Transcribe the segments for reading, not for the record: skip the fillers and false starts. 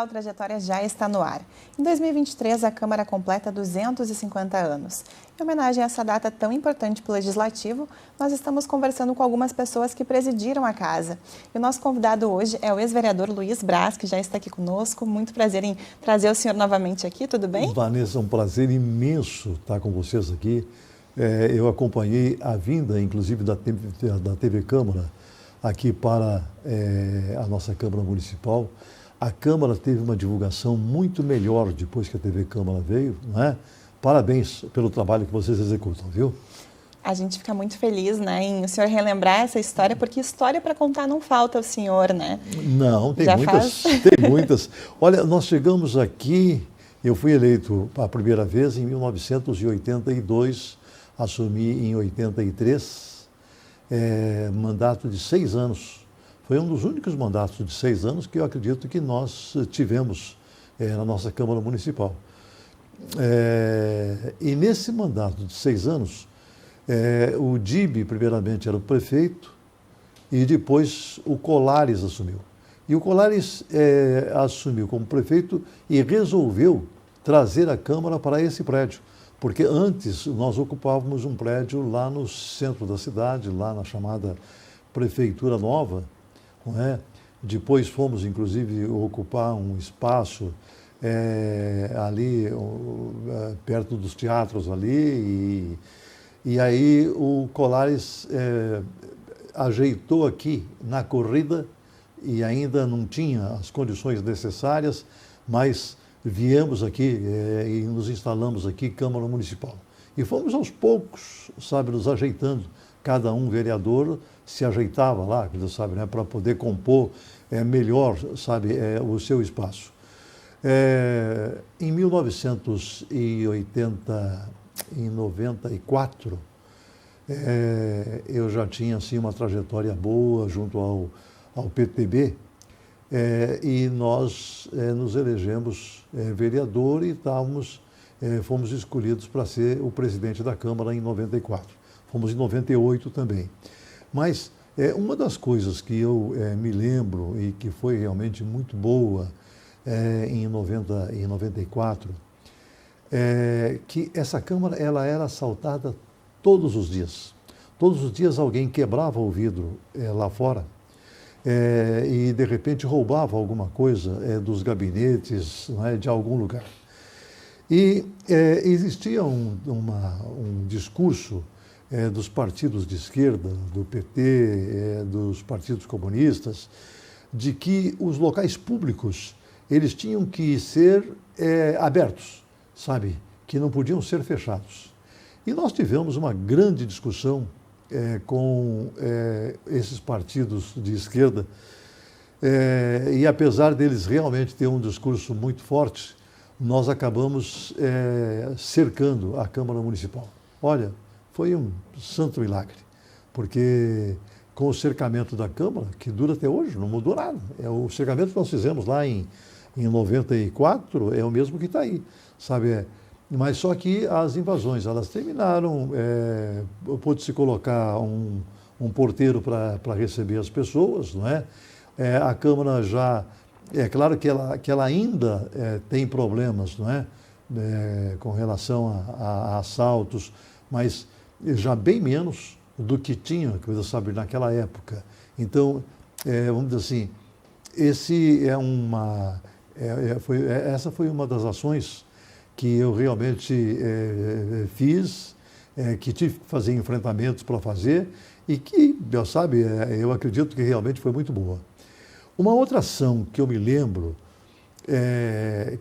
Olá, o Trajetória já está no ar. Em 2023, a Câmara completa 250 anos. Em homenagem a essa data tão importante para o Legislativo, nós estamos conversando com algumas pessoas que presidiram a casa. E o nosso convidado hoje é o ex-vereador Luiz Braz, que já está aqui conosco. Muito prazer em trazer o senhor novamente aqui, tudo bem? Vanessa, é um prazer imenso estar com vocês aqui. Eu acompanhei a vinda, inclusive, da TV Câmara aqui para a nossa Câmara Municipal. A Câmara teve uma divulgação muito melhor depois que a TV Câmara veio, não é? Parabéns pelo trabalho que vocês executam, viu? A gente fica muito feliz, né, em o senhor relembrar essa história, porque história para contar não falta o senhor, né? Não, tem muitas, tem muitas. Olha, nós chegamos aqui, eu fui eleito a primeira vez em 1982, assumi em 83, mandato de 6 anos. Foi um dos únicos mandatos de 6 anos que eu acredito que nós tivemos na nossa Câmara Municipal. E nesse mandato de 6 anos, o Dibe, primeiramente, era o prefeito e depois o Colares assumiu. E o Colares assumiu como prefeito e resolveu trazer a Câmara para esse prédio, porque antes nós ocupávamos um prédio lá no centro da cidade, lá na chamada Prefeitura Nova, não é? Depois fomos, inclusive, ocupar um espaço ali perto dos teatros ali e aí o Colares ajeitou aqui na corrida e ainda não tinha as condições necessárias, mas viemos aqui e nos instalamos aqui, Câmara Municipal. E fomos aos poucos, sabe, nos ajeitando. Cada um vereador se ajeitava lá, sabe, né, para poder compor melhor, sabe, o seu espaço. Em 1994, eu já tinha assim, uma trajetória boa junto ao PTB, e nós nos elegemos vereador e fomos escolhidos para ser o presidente da Câmara em 94. Fomos em 98 também. Mas uma das coisas que eu me lembro e que foi realmente muito boa em 94, que essa Câmara ela era assaltada todos os dias. Todos os dias alguém quebrava o vidro lá fora e, de repente, roubava alguma coisa dos gabinetes, não é, de algum lugar. E existia um discurso dos partidos de esquerda, do PT, dos partidos comunistas, de que os locais públicos eles tinham que ser abertos, sabe, que não podiam ser fechados. E nós tivemos uma grande discussão com esses partidos de esquerda, e apesar deles realmente ter um discurso muito forte, nós acabamos cercando a Câmara Municipal. Olha, foi um santo milagre, porque com o cercamento da Câmara, que dura até hoje, não mudou nada. O cercamento que nós fizemos lá em 94 é o mesmo que está aí, sabe? Mas só que as invasões, elas terminaram, pôde-se colocar um porteiro para receber as pessoas, não é? A Câmara já, é claro que ela ainda tem problemas, não é? Com relação a assaltos, mas já bem menos do que tinha, sabe, naquela época. Então, vamos dizer assim, essa foi uma das ações que eu realmente fiz, que tive que fazer enfrentamentos para fazer e que, sabe, eu acredito que realmente foi muito boa. Uma outra ação que eu me lembro,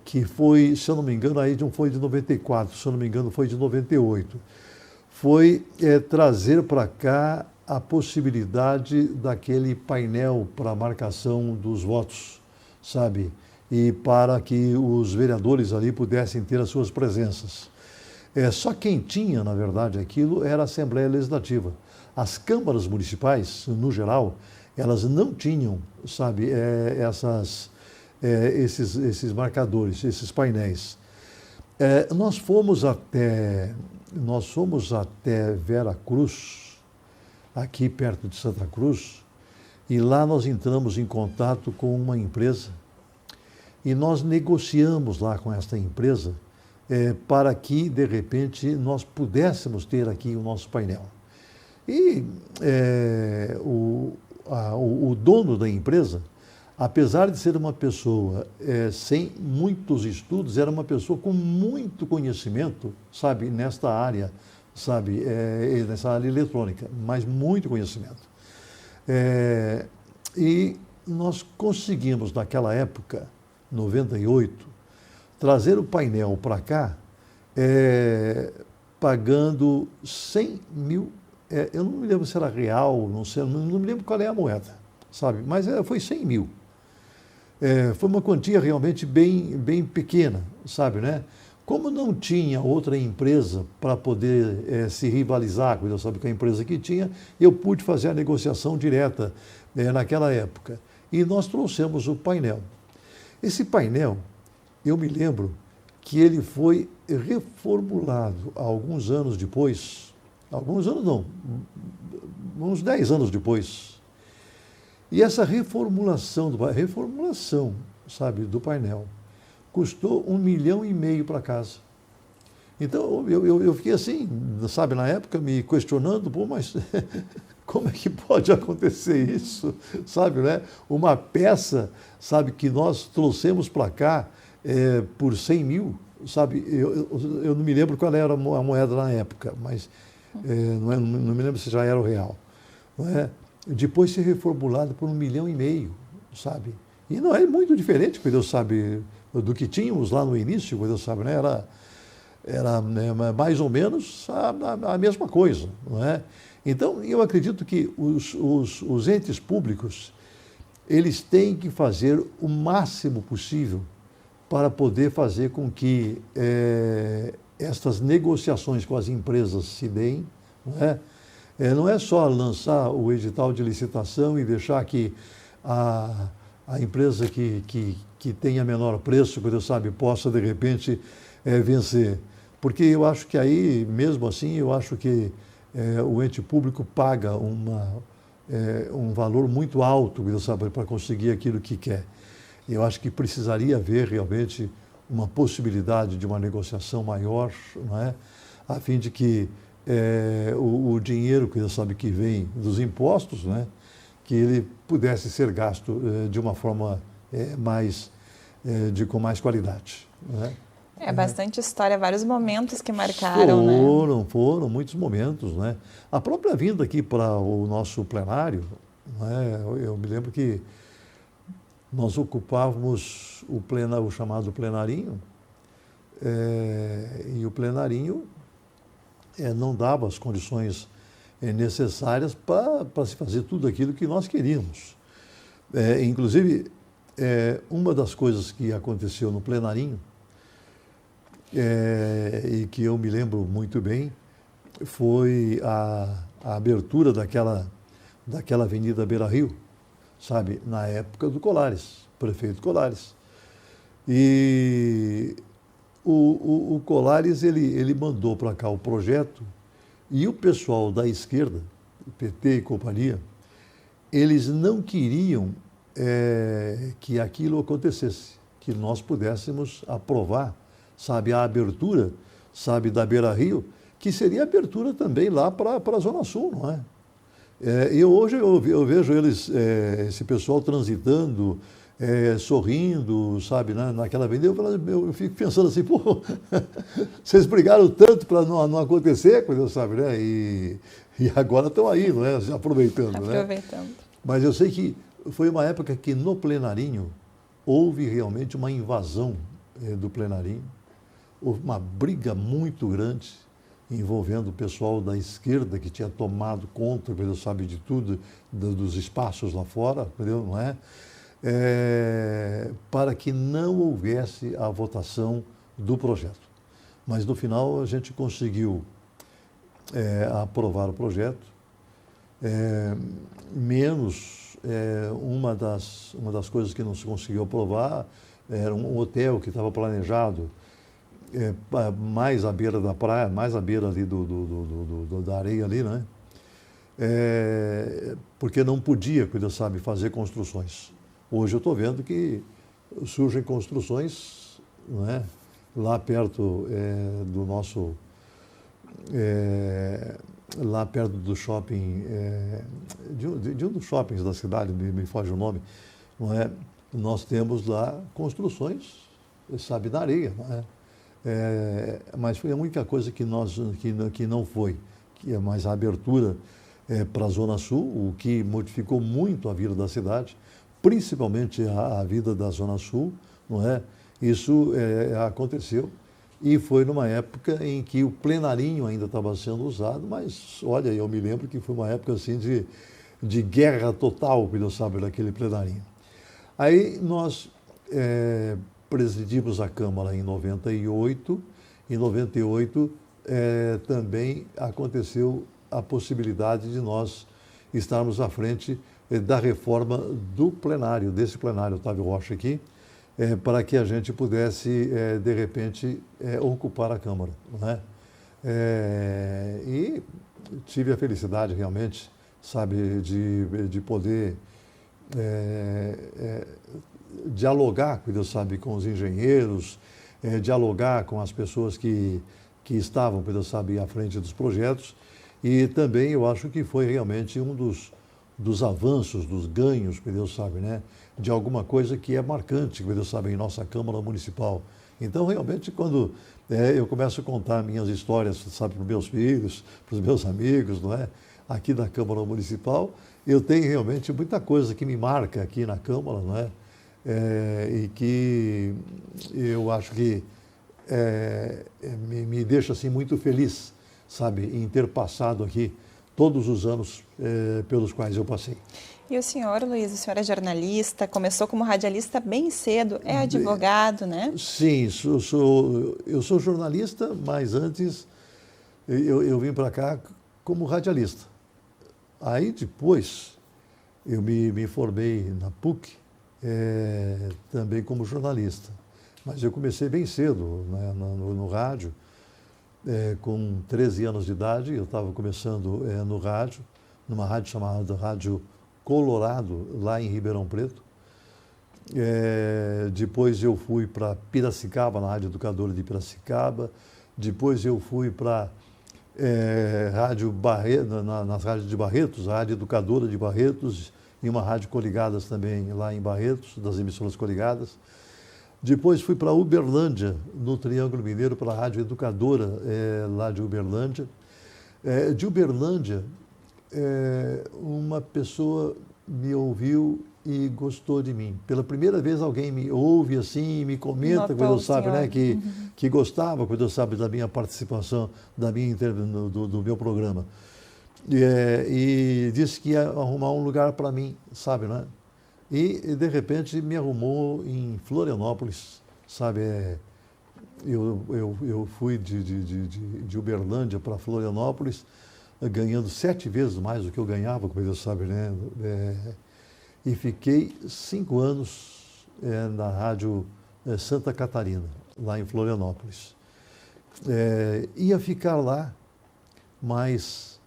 que foi, se eu não me engano, aí não foi de 94, se eu não me engano, foi de 98, foi trazer para cá a possibilidade daquele painel para marcação dos votos, sabe? E para que os vereadores ali pudessem ter as suas presenças. Só quem tinha, na verdade, aquilo era a Assembleia Legislativa. As câmaras municipais, no geral, elas não tinham, sabe, esses marcadores, esses painéis. Nós fomos até Vera Cruz, aqui perto de Santa Cruz, e lá nós entramos em contato com uma empresa e nós negociamos lá com esta empresa para que, de repente, nós pudéssemos ter aqui o nosso painel. E o dono da empresa, apesar de ser uma pessoa sem muitos estudos, era uma pessoa com muito conhecimento, sabe, nesta área, sabe, nessa área eletrônica, mas muito conhecimento. E nós conseguimos, naquela época, 98, trazer o painel para cá, pagando 100 mil, eu não me lembro se era real, não sei, não me lembro qual é a moeda, sabe, mas foi 100 mil. Foi uma quantia realmente bem pequena, sabe, né? Como não tinha outra empresa para poder se rivalizar, sabe, com a empresa que tinha, eu pude fazer a negociação direta naquela época. E nós trouxemos o painel. Esse painel, eu me lembro que ele foi reformulado alguns anos depois, alguns anos não, uns 10 anos depois. E essa reformulação, sabe, do painel, custou 1,5 milhão para casa. Então, eu fiquei assim, sabe, na época, me questionando, pô, mas como é que pode acontecer isso? Sabe, né? Uma peça, sabe, que nós trouxemos para cá por 100 mil, sabe? Eu não me lembro qual era a moeda na época, mas não me lembro se já era o real. Não é? Depois ser reformulado por 1,5 milhão, sabe? E não é muito diferente, Deus sabe, do que tínhamos lá no início, Deus sabe, né? Era mais ou menos a mesma coisa, não é? Então, eu acredito que os entes públicos, eles têm que fazer o máximo possível para poder fazer com que estas negociações com as empresas se deem, não é? Não é só lançar o edital de licitação e deixar que a empresa que tenha menor preço, Deus sabe, possa, de repente, vencer. Porque eu acho que aí, mesmo assim, eu acho que o ente público paga um valor muito alto, Deus sabe, para conseguir aquilo que quer. Eu acho que precisaria haver realmente uma possibilidade de uma negociação maior, não é? A fim de que o dinheiro, que Deus sabe, que vem dos impostos, né, que ele pudesse ser gasto de uma forma com mais qualidade. Né? Bastante história, vários momentos que marcaram, né? Foram muitos momentos, né? A própria vinda aqui para o nosso plenário, né, eu me lembro que nós ocupávamos o chamado plenarinho, e o plenarinho não dava as condições necessárias para se fazer tudo aquilo que nós queríamos. Inclusive, uma das coisas que aconteceu no plenarinho, e que eu me lembro muito bem, foi a abertura daquela Avenida Beira-Rio, sabe, na época do Colares, prefeito Colares. E o Colares, ele mandou para cá o projeto, e o pessoal da esquerda, o PT e companhia, eles não queriam que aquilo acontecesse, que nós pudéssemos aprovar, sabe, a abertura, sabe, da Beira-Rio, que seria abertura também lá para a Zona Sul, não é? E hoje eu vejo esse pessoal transitando, sorrindo, sabe, né, naquela avenida, eu fico pensando assim, pô, vocês brigaram tanto para não acontecer, sabe, né? E agora estão aí, não é? Aproveitando. Aproveitando. Né? Mas eu sei que foi uma época que no plenarinho houve realmente uma invasão do plenarinho, houve uma briga muito grande envolvendo o pessoal da esquerda que tinha tomado conta, sabe, de tudo, dos espaços lá fora, entendeu? Não é? Para que não houvesse a votação do projeto. Mas, no final, a gente conseguiu aprovar o projeto, menos uma das coisas que não se conseguiu aprovar era um hotel que estava planejado mais à beira da praia, mais à beira ali da areia ali, né? Porque não podia, sabe, fazer construções. Hoje eu estou vendo que surgem construções, não é? Lá perto do nosso, lá perto do shopping, de um dos shoppings da cidade, me foge o nome, não é? Nós temos lá construções, sabe, na areia, não é? Mas foi a única coisa que não foi, que é mais a abertura para a Zona Sul, o que modificou muito a vida da cidade, principalmente a vida da Zona Sul, não é? Isso aconteceu e foi numa época em que o plenarinho ainda estava sendo usado, mas olha, eu me lembro que foi uma época assim de guerra total, pelo sabe, daquele plenarinho. Aí nós presidimos a Câmara em 98, em 98 também aconteceu a possibilidade de nós estarmos à frente da reforma do plenário, desse plenário Otávio Rocha aqui, para que a gente pudesse, de repente, ocupar a Câmara, não é? E tive a felicidade, realmente, sabe, de poder dialogar, Deus sabe, com os engenheiros, dialogar com as pessoas que estavam, Deus sabe, à frente dos projetos. E também eu acho que foi realmente um dos avanços, dos ganhos, Deus sabe, né? De alguma coisa que é marcante, Deus sabe, em nossa Câmara Municipal. Então, realmente, quando eu começo a contar minhas histórias, sabe, para os meus filhos, para os meus amigos, não é? Aqui na Câmara Municipal, eu tenho realmente muita coisa que me marca aqui na Câmara, não é? E que eu acho que me deixa assim muito feliz, sabe, em ter passado aqui todos os anos pelos quais eu passei. E o senhor, Luiz, o senhor é jornalista, começou como radialista bem cedo, é advogado, né? Sim, eu sou jornalista, mas antes eu vim para cá como radialista. Aí depois eu me formei na PUC, também como jornalista. Mas eu comecei bem cedo, né, no rádio. Com 13 anos de idade, eu estava começando no rádio, numa rádio chamada Rádio Colorado, lá em Ribeirão Preto. Depois eu fui para Piracicaba, na Rádio Educadora de Piracicaba. Depois eu fui para Rádio nas rádios de Barretos, a Rádio Educadora de Barretos, e uma rádio coligadas também lá em Barretos, das emissoras coligadas. Depois fui para Uberlândia, no Triângulo Mineiro, para a Rádio Educadora, lá de Uberlândia. De Uberlândia, uma pessoa me ouviu e gostou de mim. Pela primeira vez alguém me ouve assim e me comenta, quando sabe, né, que gostava, quando sabe da minha participação, do meu programa. E disse que ia arrumar um lugar para mim, sabe, né? E, de repente, me arrumou em Florianópolis, sabe? Eu fui de Uberlândia para Florianópolis, ganhando 7 vezes mais do que eu ganhava, como você sabe, né? E fiquei 5 anos na Rádio Santa Catarina, lá em Florianópolis. Ia ficar lá, mas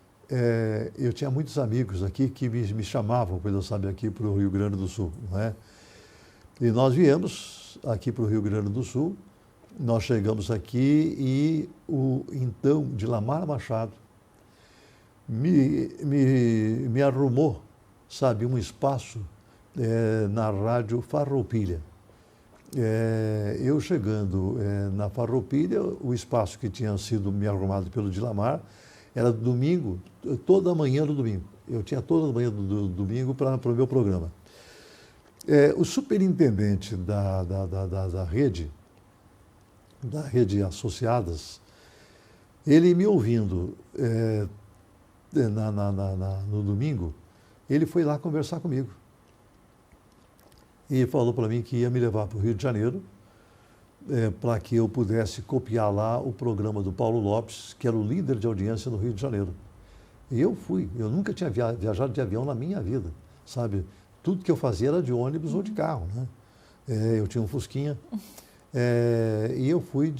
eu tinha muitos amigos aqui que me chamavam, sabe, aqui para o Rio Grande do Sul, não é? E nós viemos aqui para o Rio Grande do Sul, nós chegamos aqui e o então Dilamar Machado me arrumou, sabe, um espaço na Rádio Farroupilha. Eu chegando na Farroupilha, o espaço que tinha sido me arrumado pelo Dilamar era domingo, toda manhã do domingo. Eu tinha toda manhã do domingo para o meu programa. O superintendente da rede Associadas, ele me ouvindo no domingo, ele foi lá conversar comigo. E falou para mim que ia me levar para o Rio de Janeiro, para que eu pudesse copiar lá o programa do Paulo Lopes, que era o líder de audiência no Rio de Janeiro. E eu fui. Eu nunca tinha viajado de avião na minha vida, sabe? Tudo que eu fazia era de ônibus ou de carro, né? Eu tinha um Fusquinha. E eu fui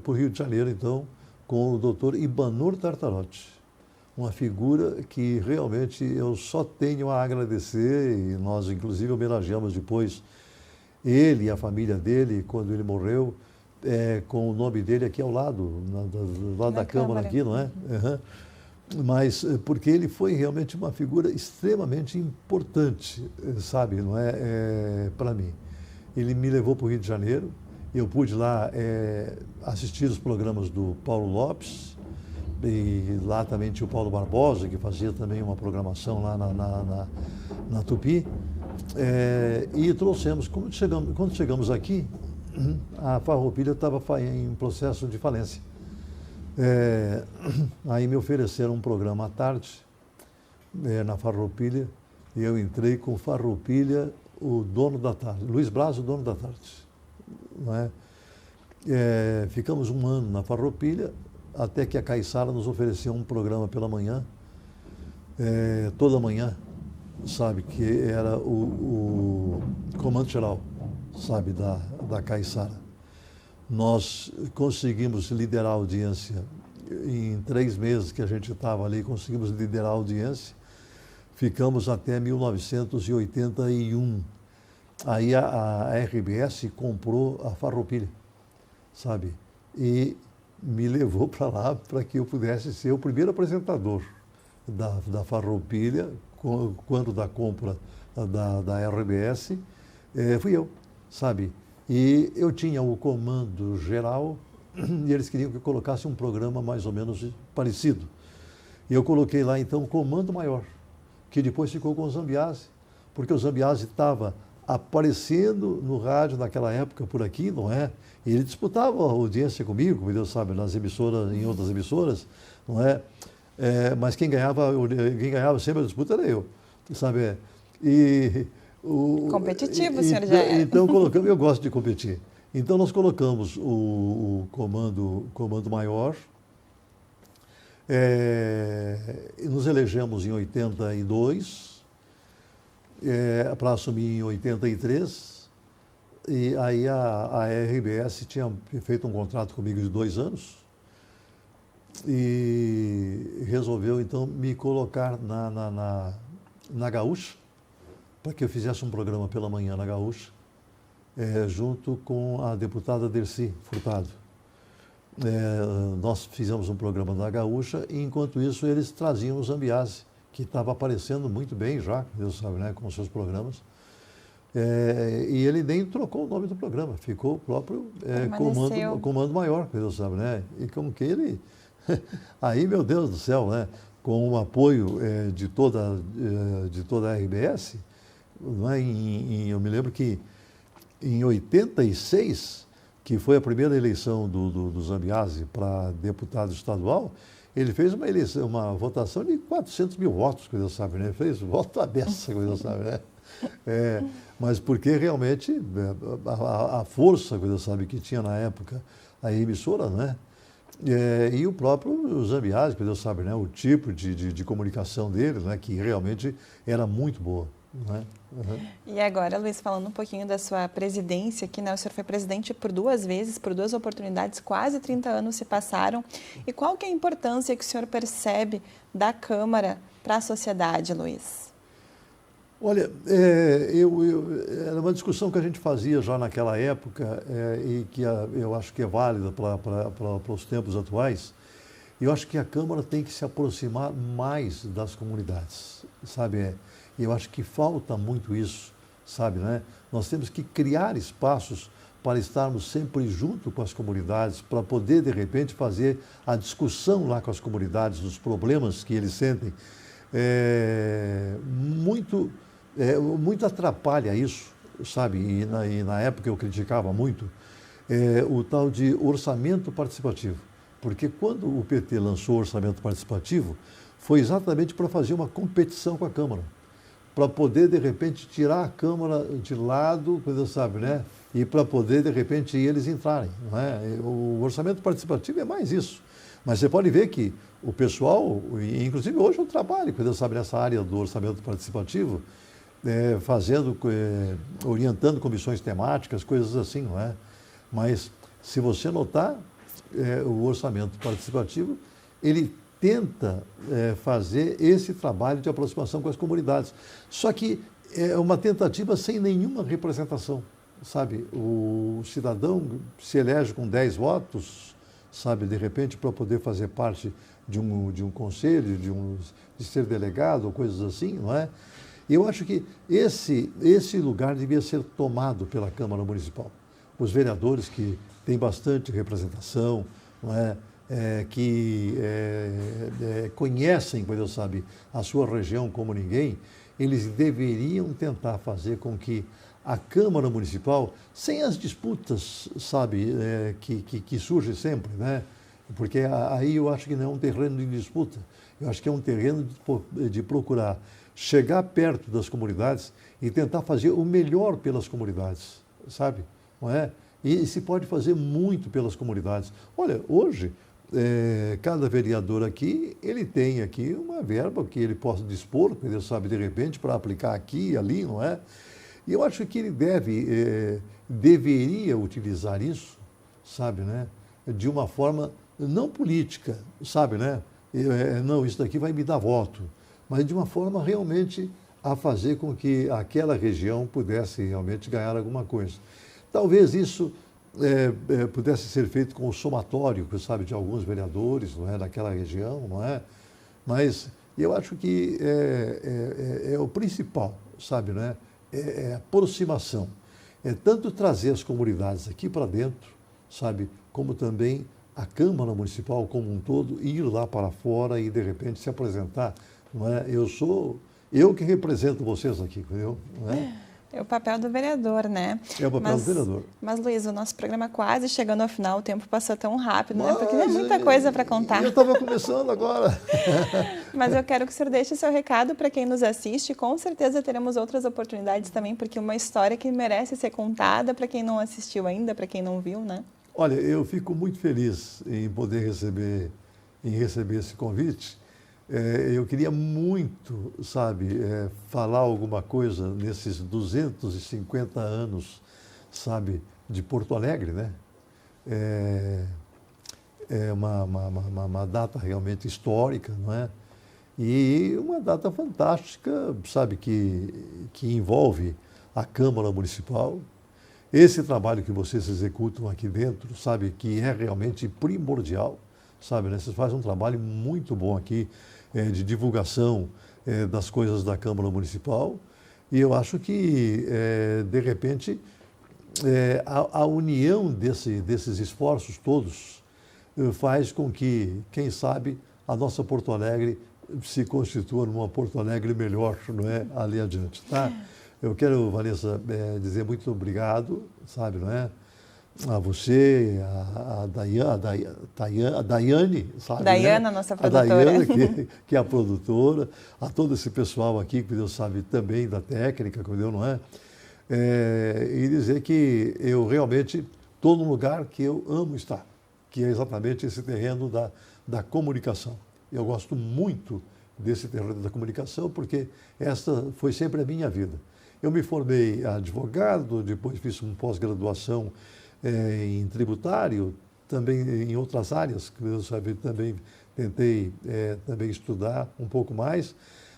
para o Rio de Janeiro, então, com o doutor Ibanor Tartarotti, uma figura que realmente eu só tenho a agradecer, e nós, inclusive, homenageamos depois ele e a família dele, quando ele morreu, com o nome dele aqui ao lado, do lado da Câmara aqui, não é? Uhum. Mas porque ele foi realmente uma figura extremamente importante, sabe, não é, para mim. Ele me levou para o Rio de Janeiro, eu pude lá assistir os programas do Paulo Lopes, e lá também tinha o Paulo Barbosa, que fazia também uma programação lá na Tupi, e trouxemos, quando chegamos aqui, a Farroupilha estava em processo de falência. Aí me ofereceram um programa à tarde, na Farroupilha, e eu entrei com Farroupilha, o dono da tarde, Luiz Braz, o dono da tarde. Não é? Ficamos um ano na Farroupilha, até que a Caiçara nos ofereceu um programa pela manhã, toda manhã, sabe, que era o Comando Geral, sabe, da Caiçara. Nós conseguimos liderar a audiência em 3 meses que a gente estava ali, conseguimos liderar a audiência, ficamos até 1981. Aí a RBS comprou a Farroupilha, sabe, e me levou para lá para que eu pudesse ser o primeiro apresentador da Farroupilha, quando da compra da RBS, fui eu, sabe. E eu tinha o comando geral e eles queriam que eu colocasse um programa mais ou menos parecido. E eu coloquei lá, então, o Comando Maior, que depois ficou com o Zambiase, porque o Zambiase estava aparecendo no rádio naquela época por aqui, não é? E ele disputava a audiência comigo, como Deus sabe, nas emissoras, em outras emissoras, não é? Mas quem ganhava sempre a disputa era eu, sabe? Competitivo, o senhor já é. Então, eu gosto de competir. Então, nós colocamos o comando maior, nos elegemos em 82, para assumir em 83, e aí a RBS tinha feito um contrato comigo de 2 anos, e resolveu, então, me colocar na Gaúcha, para que eu fizesse um programa pela manhã na Gaúcha, junto com a deputada Dercy Furtado. Nós fizemos um programa na Gaúcha e, enquanto isso, eles traziam o Zambiase, que estava aparecendo muito bem já, Deus sabe, né, com os seus programas. E ele nem trocou o nome do programa, ficou o próprio comando Maior, Deus sabe, né? E como que ele... Aí, meu Deus do céu, né? Com o apoio de toda a RBS, não é? Eu me lembro que em 86, que foi a primeira eleição do Zambiase para deputado estadual, ele fez uma votação de 400 mil votos, coisa sabe, né? Fez voto à beça, coisa sabe, né? Mas porque realmente a força, coisa sabe, que tinha na época a emissora, né? E o próprio Zambiase, que Deus sabe, né, o tipo de comunicação dele, né, que realmente era muito boa. Né? Uhum. E agora, Luiz, falando um pouquinho da sua presidência aqui, né, o senhor foi presidente por 2 vezes, por 2 oportunidades, quase 30 anos se passaram. E qual que é a importância que o senhor percebe da Câmara para a sociedade, Luiz? Olha, era uma discussão que a gente fazia já naquela época e que eu acho que é válida para os tempos atuais. Eu acho que a Câmara tem que se aproximar mais das comunidades, sabe? Eu acho que falta muito isso, sabe, né? Nós temos que criar espaços para estarmos sempre junto com as comunidades, para poder, de repente, fazer a discussão lá com as comunidades dos problemas que eles sentem. Muito atrapalha isso, sabe? E na época eu criticava muito o tal de orçamento participativo. Porque quando o PT lançou o orçamento participativo, foi exatamente para fazer uma competição com a Câmara. Para poder, de repente, tirar a Câmara de lado, sabe, né? E para poder, de repente, eles entrarem. Não é? O orçamento participativo é mais isso. Mas você pode ver que o pessoal, inclusive hoje eu trabalho, sabe, nessa área do orçamento participativo, orientando comissões temáticas, coisas assim, não é? Mas, se você notar, o orçamento participativo, ele tenta fazer esse trabalho de aproximação com as comunidades. Só que é uma tentativa sem nenhuma representação, sabe? O cidadão se elege com 10 votos, sabe? De repente, para poder fazer parte de um conselho, de ser delegado ou coisas assim, não é? Eu acho que esse lugar devia ser tomado pela Câmara Municipal. Os vereadores que têm bastante representação, não é? Que conhecem, Deus sabe, a sua região como ninguém, eles deveriam tentar fazer com que a Câmara Municipal, sem as disputas, sabe, que surgem sempre, né? Porque aí eu acho que não é um terreno de disputa, eu acho que é um terreno de procurar chegar perto das comunidades e tentar fazer o melhor pelas comunidades, sabe? Não é? E se pode fazer muito pelas comunidades. Olha, hoje, cada vereador aqui, ele tem aqui uma verba que ele possa dispor, ele sabe, de repente, para aplicar aqui e ali, não é? E eu acho que ele deveria utilizar isso, sabe, né? De uma forma não política, sabe, né? Não, isso daqui vai me dar voto, mas de uma forma realmente a fazer com que aquela região pudesse realmente ganhar alguma coisa. Talvez isso pudesse ser feito com o somatório, sabe, de alguns vereadores, não é, daquela região, não é? Mas eu acho que é o principal, sabe, né? É a aproximação, é tanto trazer as comunidades aqui para dentro, sabe, como também a Câmara Municipal como um todo ir lá para fora e de repente se apresentar, não é? Eu que represento vocês aqui, entendeu? Não é? É o papel do vereador, né? É o papel do vereador. Mas, Luiz, o nosso programa quase chegando ao final, o tempo passou tão rápido, né? Porque tem muita coisa para contar. Eu estava começando agora. Mas eu quero que o senhor deixe seu recado para quem nos assiste. Com certeza teremos outras oportunidades também, porque é uma história que merece ser contada para quem não assistiu ainda, para quem não viu, né? Olha, eu fico muito feliz em poder receber esse convite. Eu queria muito, sabe, falar alguma coisa nesses 250 anos, sabe, de Porto Alegre, né? É uma data realmente histórica, não é? E uma data fantástica, sabe, que envolve a Câmara Municipal. Esse trabalho que vocês executam aqui dentro, sabe, que é realmente primordial, sabe, né? Vocês fazem um trabalho muito bom aqui, de divulgação das coisas da Câmara Municipal, e eu acho que, de repente, a união desses esforços todos faz com que, quem sabe, a nossa Porto Alegre se constitua numa Porto Alegre melhor, não é? Ali adiante, tá? Eu quero, Vanessa, dizer muito obrigado, sabe, não é? A você, a Daiane, sabe? Daiana, né? nossa produtora. A Daiana, que é a produtora, a todo esse pessoal aqui, que Deus sabe também da técnica, que Deus não é? E dizer que eu realmente estou num lugar que eu amo estar, que é exatamente esse terreno da comunicação. Eu gosto muito desse terreno da comunicação, porque essa foi sempre a minha vida. Eu me formei advogado, depois fiz uma pós-graduação em tributário, também em outras áreas, que eu sabe, também tentei também estudar um pouco mais,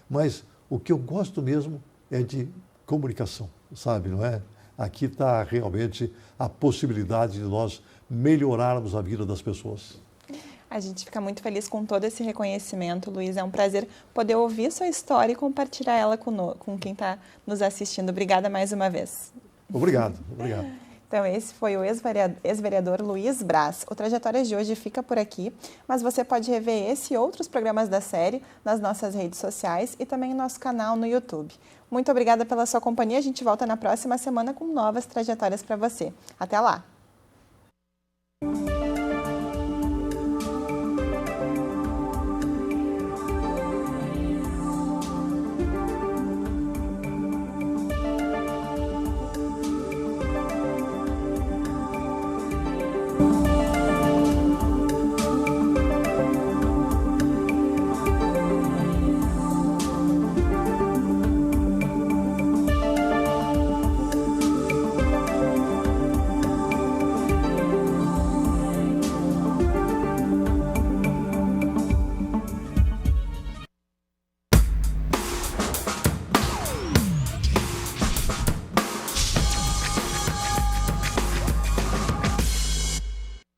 mas o que eu gosto mesmo é de comunicação, sabe, não é? Aqui está realmente a possibilidade de nós melhorarmos a vida das pessoas. A gente fica muito feliz com todo esse reconhecimento, Luiz. É um prazer poder ouvir sua história e compartilhar ela com quem está nos assistindo. Obrigada mais uma vez. Obrigado, obrigado. Então, esse foi o ex-vereador Luiz Braz. O Trajetórias de hoje fica por aqui, mas você pode rever esse e outros programas da série nas nossas redes sociais e também no nosso canal no YouTube. Muito obrigada pela sua companhia. A gente volta na próxima semana com novas trajetórias para você. Até lá!